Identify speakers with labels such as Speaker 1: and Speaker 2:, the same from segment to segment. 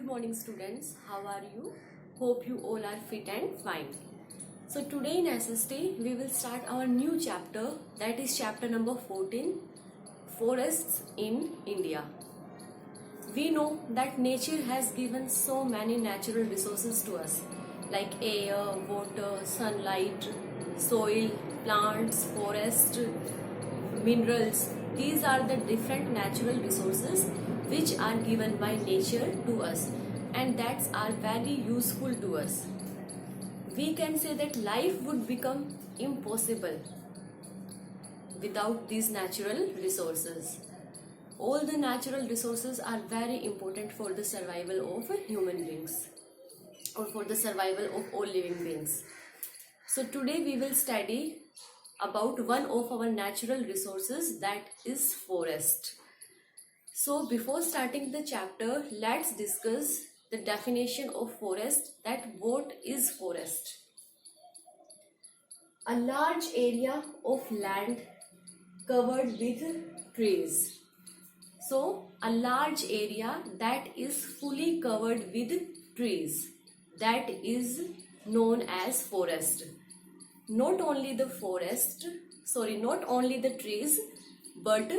Speaker 1: Good morning students, how are you? Hope you all are fit and fine. So today in SST we will start our new chapter, that is chapter number 14, Forests in India. We know that nature has given so many natural resources to us like air, water, sunlight, soil, plants, forest, minerals. These are the different natural resources which are given by nature to us, and that are very useful to us. We can say that life would become impossible without these natural resources. All the natural resources are very important for the survival of human beings or for the survival of all living beings. So today we will study about one of our natural resources, that is forest. So before starting the chapter, let's discuss the definition of forest, that what is forest. A large area of land covered with trees. So a large area that is fully covered with trees, that is known as forest. Not only the trees, but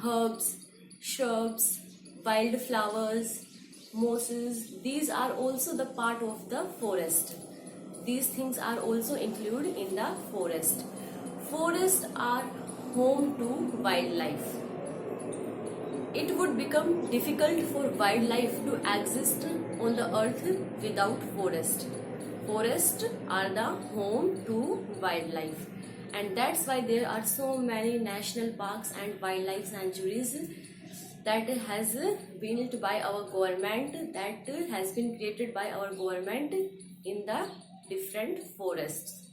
Speaker 1: herbs, shrubs, wildflowers, mosses, these are also the part of the forest. These things are also included in the forest. Forests are home to wildlife. It would become difficult for wildlife to exist on the earth without forest. Forests are the home to wildlife, and that's why there are so many national parks and wildlife sanctuaries that has been built by our government, that has been created by our government in the different forests.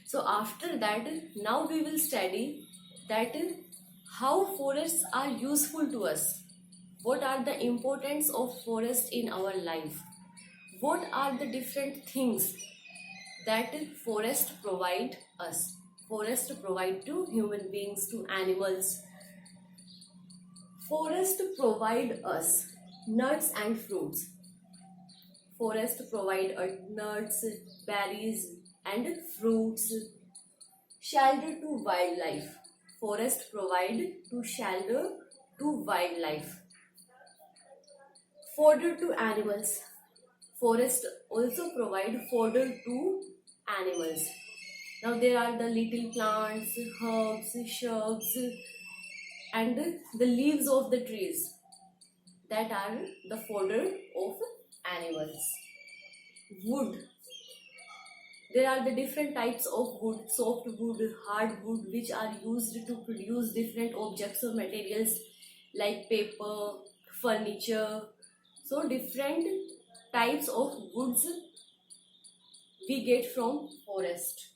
Speaker 1: So after that, now we will study that how forests are useful to us. What are the importance of forest in our life? What are the different things that forest provide us? Forest provide to human beings, to animals. Forest provide us nuts and fruits. Forest provide nuts, berries and fruits. Shelter to wildlife. Forest provide to shelter to wildlife. Fodder to animals. Forest also provide fodder to animals. Now there are the little plants, herbs, shrubs and the leaves of the trees that are the fodder of animals. Wood. There are the different types of wood, soft wood, hard wood, which are used to produce different objects or materials like paper, furniture. So different types of woods we get from forest.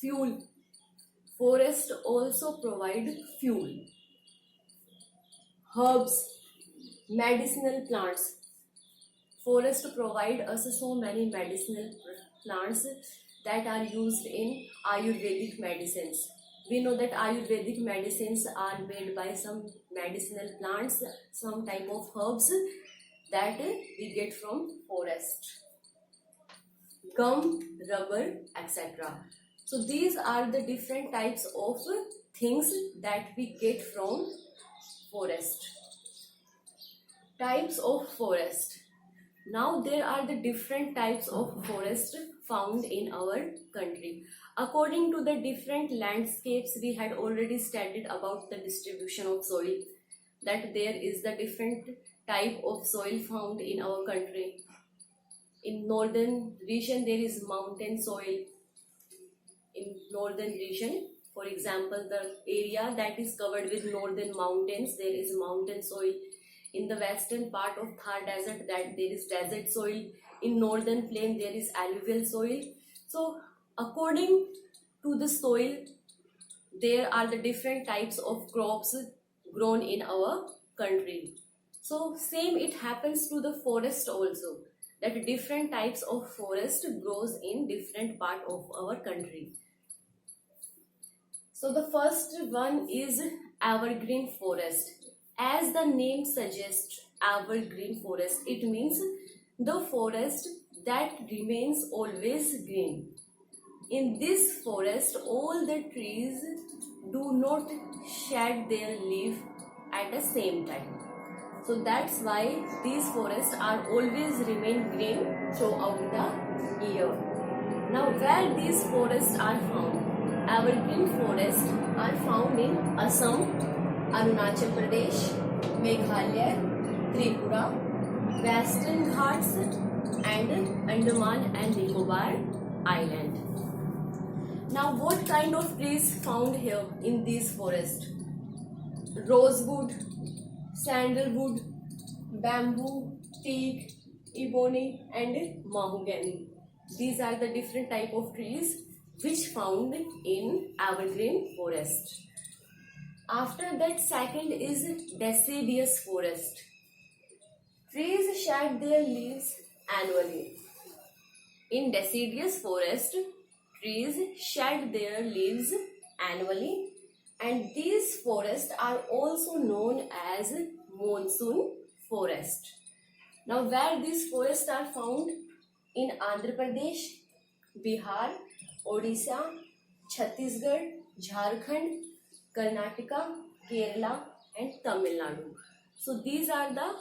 Speaker 1: Fuel. Forest also provide fuel. Herbs, medicinal plants. Forest provide us so many medicinal plants that are used in Ayurvedic medicines. We know that Ayurvedic medicines are made by some medicinal plants, some type of herbs that we get from forest. Gum, rubber, etc. So these are the different types of things that we get from forest. Types of forest. Now there are the different types of forest found in our country. According to the different landscapes, we had already studied about the distribution of soil, that there is the different type of soil found in our country. In northern region there is mountain soil. In northern region, for example, the area that is covered with northern mountains, there is mountain soil. In the western part of Thar desert, that there is desert soil. In northern plain there is alluvial soil. So according to the soil, there are the different types of crops grown in our country. So same it happens to the forest also, that different types of forest grows in different part of our country. So the first one is evergreen forest. As the name suggests, evergreen forest. It means the forest that remains always green. In this forest, all the trees do not shed their leaf at the same time. So that's why these forests are always remain green throughout the year. Now where these forests are found? Evergreen forests are found in Assam, Arunachal Pradesh, Meghalaya, Tripura, Western Ghats and Andaman and Nicobar Island. Now what kind of trees found here in these forests? Rosewood, sandalwood, bamboo, teak, ebony and mahogany. These are the different type of trees which found in evergreen forest. After that, second is deciduous forest. Trees shed their leaves annually. In deciduous forest, trees shed their leaves annually, and these forests are also known as monsoon forest. Now where these forests are found? In Andhra Pradesh, Bihar, Odisha, Chhattisgarh, Jharkhand, Karnataka, Kerala and Tamil Nadu. So these are the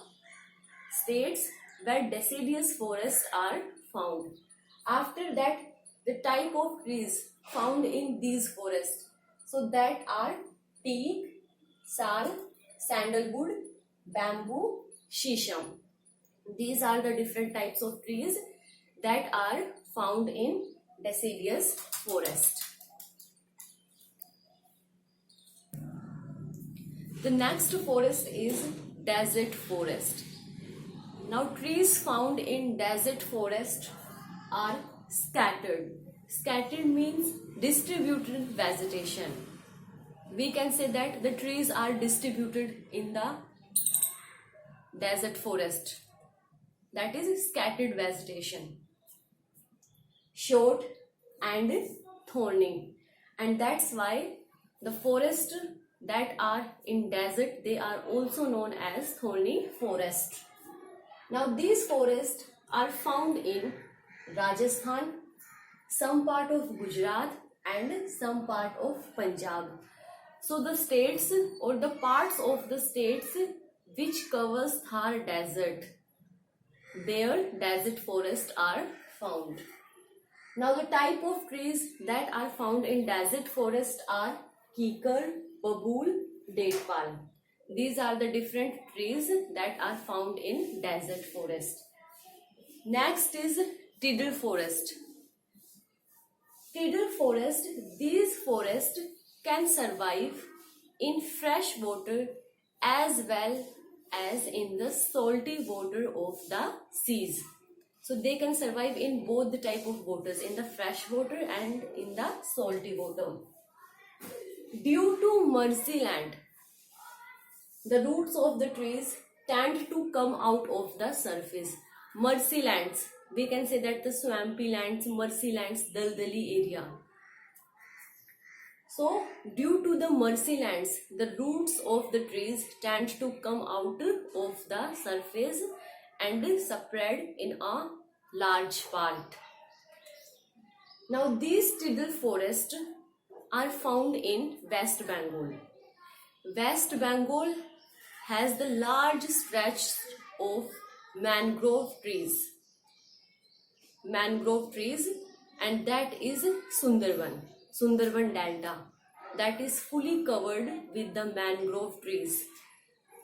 Speaker 1: states where deciduous forests are found. After that, the type of trees found in these forests, so that are teak, sal, sandalwood, bamboo, shisham. These are the different types of trees that are found in deciduous forest. The next forest is desert forest. Now trees found in desert forest are scattered. Scattered means distributed vegetation. We can say that the trees are distributed in the desert forest. That is scattered vegetation. Short and thorny. And that's why the forests that are in desert, they are also known as thorny forest. Now these forests are found in Rajasthan, some part of Gujarat and some part of Punjab. So the states or the parts of the states which covers Thar desert, their desert forests are found. Now the type of trees that are found in desert forest are kikar, babul, date palm. These are the different trees that are found in desert forest. Next is tidal forest. Tidal forest, these forests can survive in fresh water as well as in the salty water of the seas. So they can survive in both the type of waters, in the fresh water and in the salty water. Due to marshy land, the roots of the trees tend to come out of the surface. Marshy lands, we can say that the swampy lands, marshy lands, daldali area. So due to the marshy lands, the roots of the trees tend to come out of the surface and spread in a large part. Now these tidal forests are found in West Bengal. West Bengal has the large stretch of mangrove trees, and that is Sundarban Delta, that is fully covered with the mangrove trees,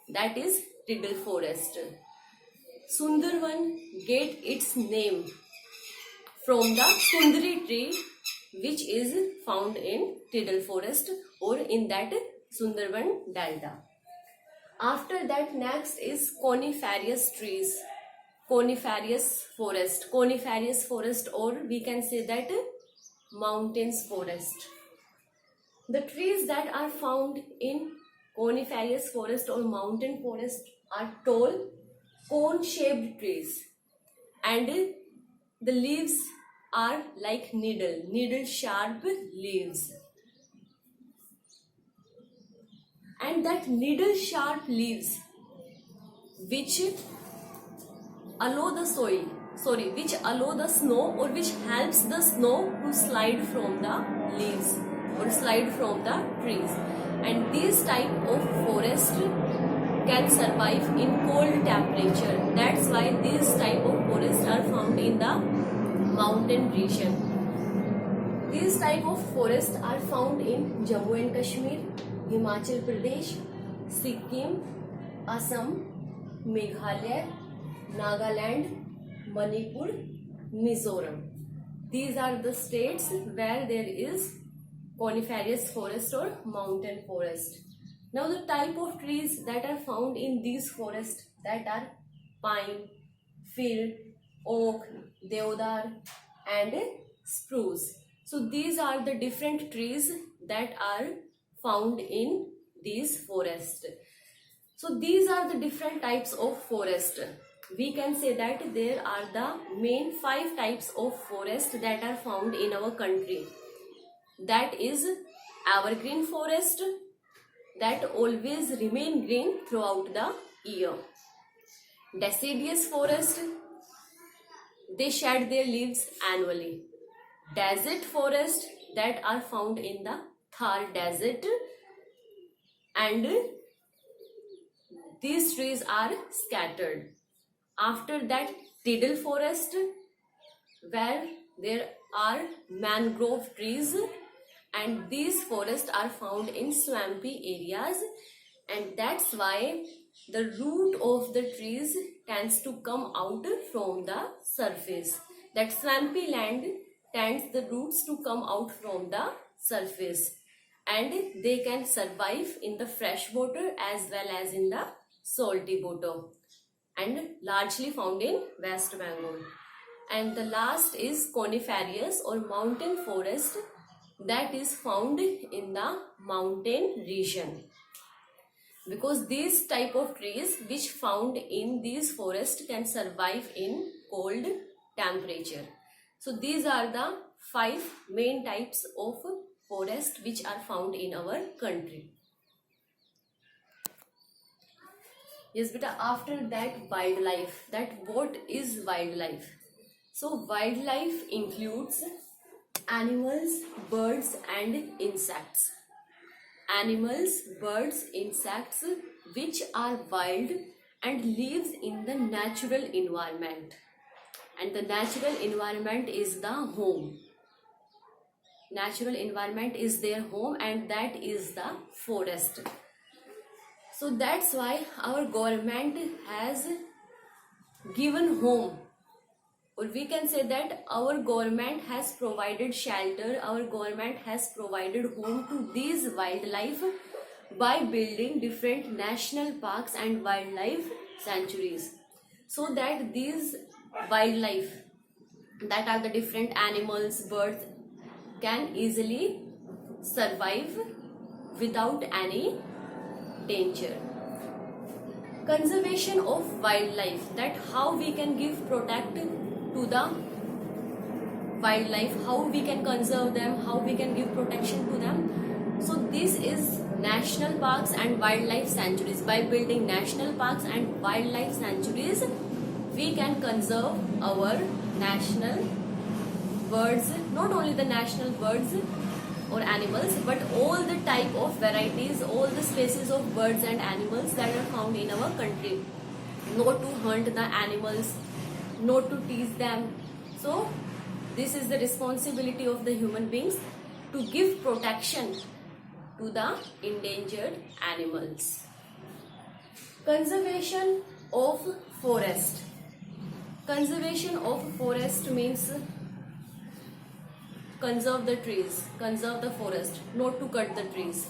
Speaker 1: that is tidal forest. Sundarban get its name from the Sundari tree which is found in tidal forest or in that Sundarban Delta. After that, next is coniferous trees, coniferous forest, or we can say that mountains forest. The trees that are found in coniferous forest or mountain forest are tall, cone-shaped trees, and the leaves are like needle sharp leaves. And that needle sharp leaves which allow the which allow the snow, or which helps the snow to slide from the leaves or slide from the trees. And this type of forest can survive in cold temperature. That's why these type of forests are found in the mountain region. These type of forests are found in Jammu and Kashmir, Himachal Pradesh, Sikkim, Assam, Meghalaya, Nagaland, Manipur, Mizoram. These are the states where there is coniferous forest or mountain forest. Now the type of trees that are found in these forests, that are pine, fir, oak, deodar and spruce. So these are the different trees that are found in these forests. So these are the different types of forest. We can say that there are the main 5 types of forest that are found in our country. That is evergreen forest, that always remain green throughout the year. Deciduous forest, they shed their leaves annually. Desert forest, that are found in the Thar desert, and these trees are scattered. After that, tidal forest, where there are mangrove trees, and these forests are found in swampy areas, and that's why the root of the trees tends to come out from the surface. That swampy land tends the roots to come out from the surface, and they can survive in the fresh water as well as in the salty water, and largely found in West Bengal. And the last is coniferous or mountain forest, that is found in the mountain region, because these type of trees which found in these forests can survive in cold temperature. So these are the 5 main types of forest which are found in our country. Yes beta, after that wildlife, that what is wildlife? So wildlife includes animals, birds and insects. Animals, birds, insects which are wild and lives in the natural environment. And the natural environment is the home. Natural environment is their home, and that is the forest. So that's why our government has given home, or we can say that our government has provided shelter, our government has provided home to these wildlife by building different national parks and wildlife sanctuaries, so that these wildlife, that are the different animals, birds, can easily survive without any danger. Conservation of wildlife, that how we can give protect to the wildlife, how we can conserve them, how we can give protection to them. So this is national parks and wildlife sanctuaries. By building national parks and wildlife sanctuaries, we can conserve our national birds, not only the national birds or animals, but all the type of varieties, all the species of birds and animals that are found in our country. Not to hunt the animals, not to tease them. So this is the responsibility of the human beings, to give protection to the endangered animals. Conservation of forest. Conservation of forest means conserve the trees, conserve the forest, not to cut the trees.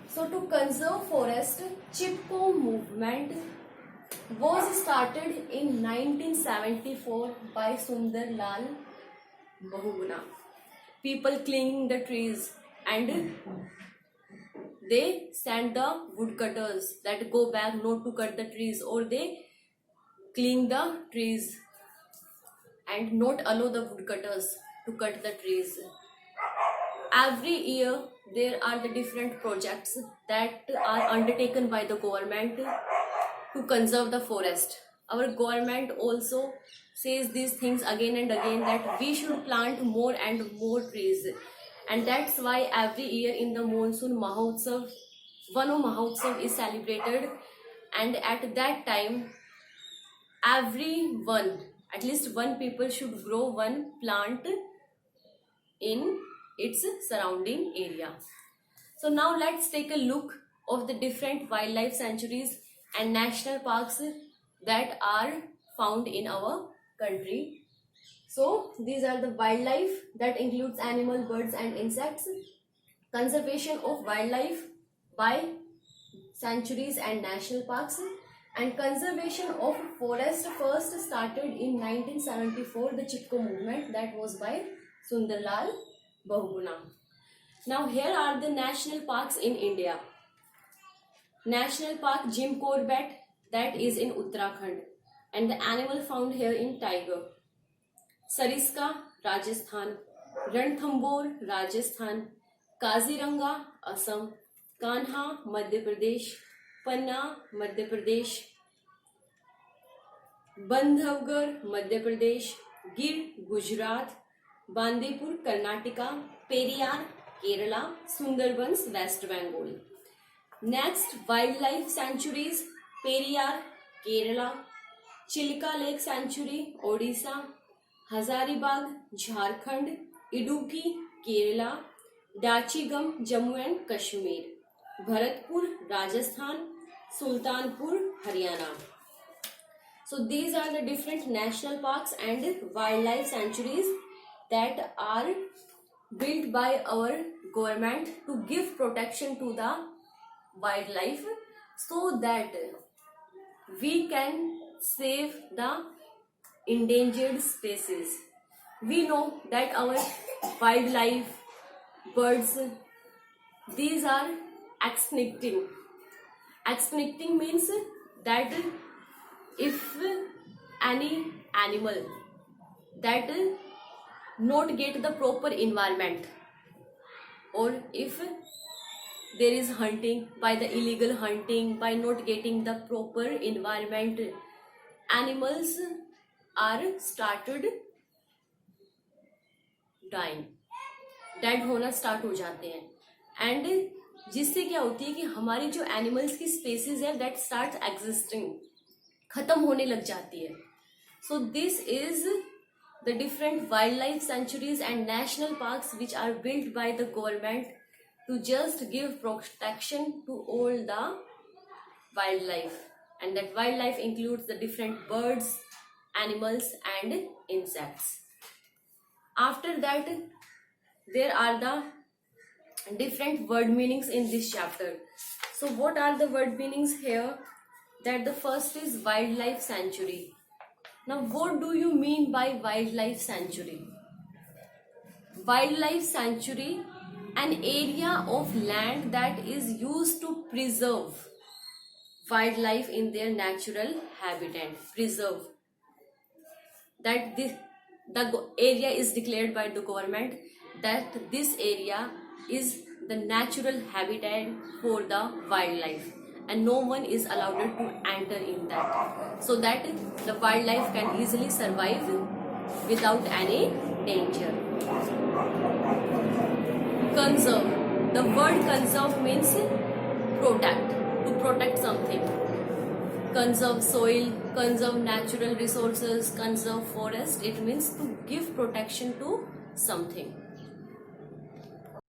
Speaker 1: So to conserve forest, Chipko movement was started in 1974 by Sundar Lal Bahuguna. People cleaning the trees, and they send the woodcutters that go back not to cut the trees, or they clean the trees and not allow the woodcutters to cut the trees. Every year there are the different projects that are undertaken by the government to conserve the forest. Our government also says these things again and again that we should plant more and more trees. And that's why every year in the monsoon Mahotsav, Vano Mahotsav is celebrated, and at that time everyone, at least one people should grow one plant in its surrounding area. So now let's take a look of the different wildlife sanctuaries and national parks that are found in our country. So these are the wildlife that includes animal, birds and insects. Conservation of wildlife by sanctuaries and national parks, and conservation of forest first started in 1974, the Chipko movement, that was by Sundarlal Bahuguna. Now here are the national parks in India. National Park Jim Corbett, that is in Uttarakhand, and the animal found here in tiger. Sariska, Rajasthan. Ranthambore, Rajasthan. Kaziranga, Assam. Kanha, Madhya Pradesh. Panna, Madhya Pradesh. Bandhavgarh, Madhya Pradesh. Gir, Gujarat. Bandipur, Karnataka. Periyar, Kerala. Sundarbans, West Bengal. Next, wildlife sanctuaries. Periyar, Kerala. Chilka Lake Sanctuary, Odisha. Hazaribagh, Jharkhand. Idukki, Kerala. Dachigam, Jammu and Kashmir. Bharatpur, Rajasthan. Sultanpur, Haryana. So these are the different national parks and wildlife sanctuaries that are built by our government to give protection to the wildlife, so that we can save the endangered species. We know that our wildlife, birds, these are extincting. Extincting means that if any animal that not get the proper environment, or if there is hunting, by the illegal hunting, by not getting the proper environment, animals are started dying, dead होना start हो जाते हैं. And जिससे क्या होती है कि हमारी जो एनिमल्स की स्पेसीज है दैट स्टार्ट एग्जिस्टिंग, खत्म होने लग जाती है. So this is the different wild life sanctuaries and national parks which are build by the government to just give protection to all the wildlife, and that wildlife includes the different birds, animals and insects. After that, there are the different word meanings in this chapter. So what are the word meanings here? That the first is wildlife sanctuary. Now what do you mean by wildlife sanctuary? Wildlife sanctuary, an area of land that is used to preserve wildlife in their natural habitat. Preserve. That the area is declared by the government that this area is the natural habitat for the wildlife, and no one is allowed to enter in that, so that the wildlife can easily survive without any danger. Conserve. The word conserve means protect, to protect something. Conserve soil, conserve natural resources, conserve forest. It means to give protection to something.